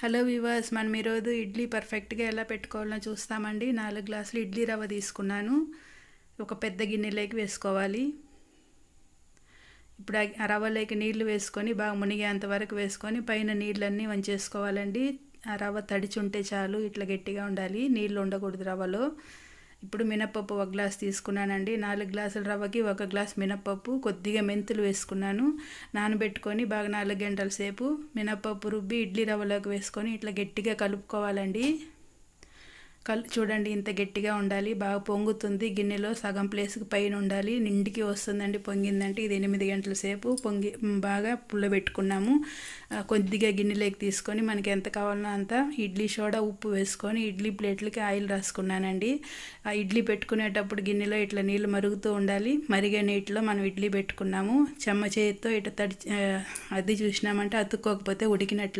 Hello viewers, మనం ఈరోజు ఇడ్లీ పర్ఫెక్ట్గా ఎలా పెట్టుకోవాలో చూస్తామండి. 4 గ్లాసులు ఇడ్లీ రవ్వ తీసుకున్నాను. ఒక పెద్ద గిన్నెలోకి వేసుకోవాలి. ఇప్పుడు ఆ రవ్వలోకి నీళ్లు వేసుకొని బాగా మునిగేంత వరకు వేసుకొని పైన నీళ్ళన్నీ వంచేసుకోవాలండి. ఆ రవ్వ తడిచుంటే చాలు, ఇట్లా గట్టిగా ఉండాలి, నీళ్ళు ఉండకూడదు రవ్వలో. ఇప్పుడు మినప్పప్పు 1 గ్లాస్ తీసుకున్నానండి. 4 గ్లాసుల రవ్వకి 1 గ్లాస్ మినప్పప్పు, కొద్దిగా మెంతులు వేసుకున్నాను. నానబెట్టుకొని బాగా 4 గంటల సేపు మినప్పప్పు రుబ్బి ఇడ్లీ రవ్వలోకి వేసుకొని ఇట్లా గట్టిగా కలుపుకోవాలండి. చూడండి, ఇంత గట్టిగా ఉండాలి. బాగా పొంగుతుంది, గిన్నెలో సగం ప్లేస్కి పైన ఉండాలి, నిండికి వస్తుందండి. పొంగిందంటే ఇది 8 గంటల సేపు పొంగి బాగా పుల్లబెట్టుకున్నాము. కొద్దిగా గిన్నెలోకి తీసుకొని మనకి ఎంత కావాలనో అంత ఇడ్లీ సోడా, ఉప్పు వేసుకొని ఇడ్లీ ప్లేట్లకి ఆయిల్ రాసుకున్నానండి. ఆ ఇడ్లీ పెట్టుకునేటప్పుడు గిన్నెలో ఇట్లా నీళ్ళు మరుగుతూ ఉండాలి. మరిగే నీటిలో మనం ఇడ్లీ పెట్టుకున్నాము. చెమ్మ చేతితో ఇట్లా అది చూసినామంటే అతుక్కోకపోతే ఉడికినట్లు.